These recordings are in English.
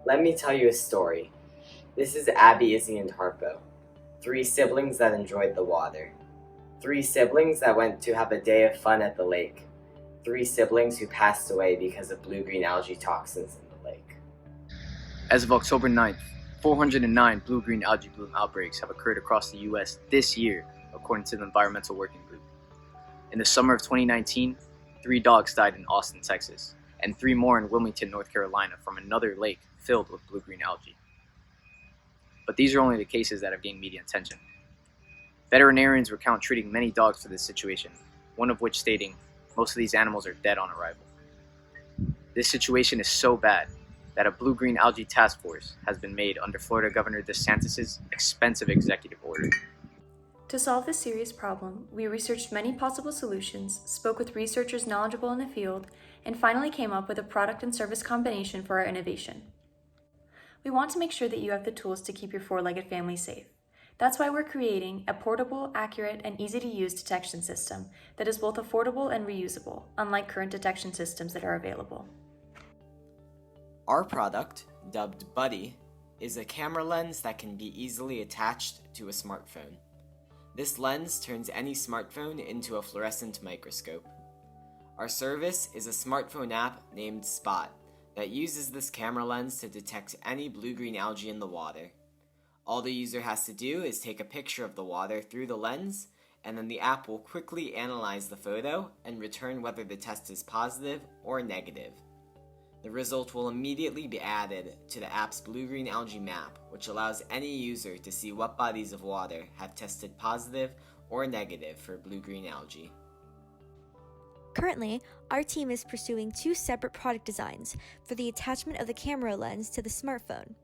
Let me tell you a story. This is Abby, Izzy, and Harpo. 3 siblings that enjoyed the water. 3 siblings that went to have a day of fun at the lake. 3 siblings who passed away because of blue-green algae toxins in the lake. As of October 9th, 409 blue-green algae bloom outbreaks have occurred across the U.S. this year, according to the Environmental Working Group. In the summer of 2019, 3 dogs died in Austin, Texas, and 3 more in Wilmington, North Carolina from another lake filled with blue-green algae. But these are only the cases that have gained media attention. Veterinarians recount treating many dogs for this situation, one of which stating, "Most of these animals are dead on arrival." This situation is so bad that a blue-green algae task force has been made under Florida Governor DeSantis' expensive executive order. To solve this serious problem, we researched many possible solutions, spoke with researchers knowledgeable in the field, and finally came up with a product and service combination for our innovation. We want to make sure that you have the tools to keep your 4-legged family safe. That's why we're creating a portable, accurate, and easy-to-use detection system that is both affordable and reusable, unlike current detection systems that are available. Our product, dubbed Buddy, is a camera lens that can be easily attached to a smartphone. This lens turns any smartphone into a fluorescent microscope. Our service is a smartphone app named Spot that uses this camera lens to detect any blue-green algae in the water. All the user has to do is take a picture of the water through the lens, and then the app will quickly analyze the photo and return whether the test is positive or negative. The result will immediately be added to the app's blue-green algae map, which allows any user to see what bodies of water have tested positive or negative for blue-green algae. Currently, our team is pursuing 2 separate product designs for the attachment of the camera lens to the smartphone.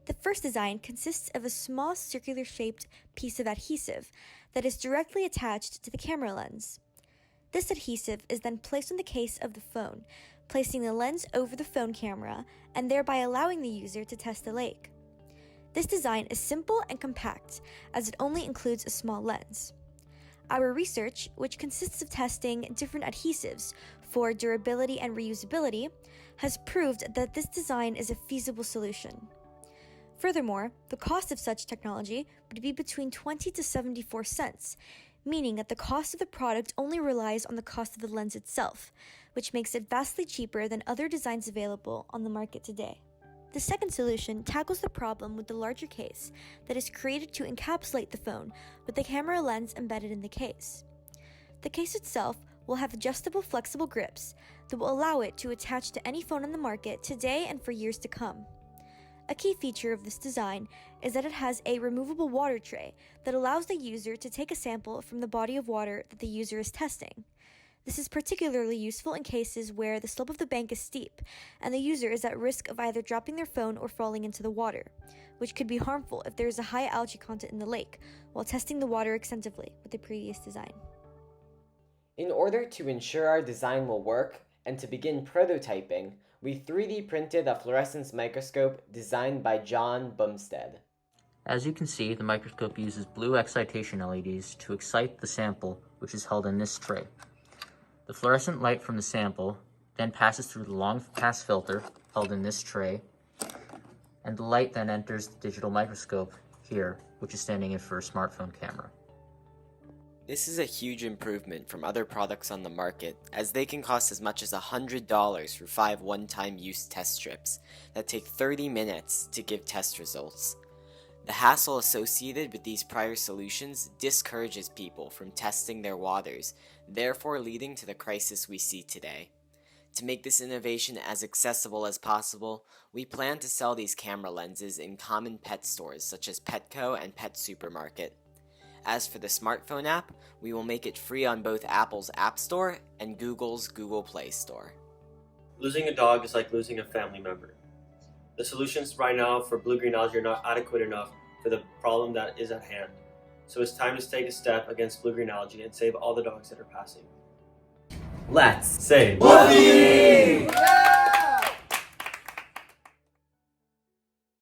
The first design consists of a small circular-shaped piece of adhesive that is directly attached to the camera lens. This adhesive is then placed on the case of the phone, placing the lens over the phone camera and thereby allowing the user to test the lake. This design is simple and compact, as it only includes a small lens. Our research, which consists of testing different adhesives for durability and reusability, has proved that this design is a feasible solution. Furthermore, the cost of such technology would be between 20 to 74 cents, meaning that the cost of the product only relies on the cost of the lens itself, which makes it vastly cheaper than other designs available on the market today. The second solution tackles the problem with the larger case that is created to encapsulate the phone with the camera lens embedded in the case. The case itself will have adjustable flexible grips that will allow it to attach to any phone on the market today and for years to come. A key feature of this design is that it has a removable water tray that allows the user to take a sample from the body of water that the user is testing. This is particularly useful in cases where the slope of the bank is steep and the user is at risk of either dropping their phone or falling into the water, which could be harmful if there is a high algae content in the lake while testing the water extensively with the previous design. In order to ensure our design will work and to begin prototyping, we 3D printed a fluorescence microscope designed by John Bumstead. As you can see, the microscope uses blue excitation LEDs to excite the sample, which is held in this tray. The fluorescent light from the sample then passes through the long pass filter held in this tray, and the light then enters the digital microscope here, which is standing in for a smartphone camera. This is a huge improvement from other products on the market, as they can cost as much as $100 for 5 one-time use test strips that take 30 minutes to give test results. The hassle associated with these prior solutions discourages people from testing their waters, therefore leading to the crisis we see today. To make this innovation as accessible as possible, we plan to sell these camera lenses in common pet stores such as Petco and Pet Supermarket. As for the smartphone app, we will make it free on both Apple's App Store and Google's Google Play Store. Losing a dog is like losing a family member. The solutions right now for blue-green algae are not adequate enough for the problem that is at hand. So it's time to take a step against blue-green algae and save all the dogs that are passing. Let's Save Woofie!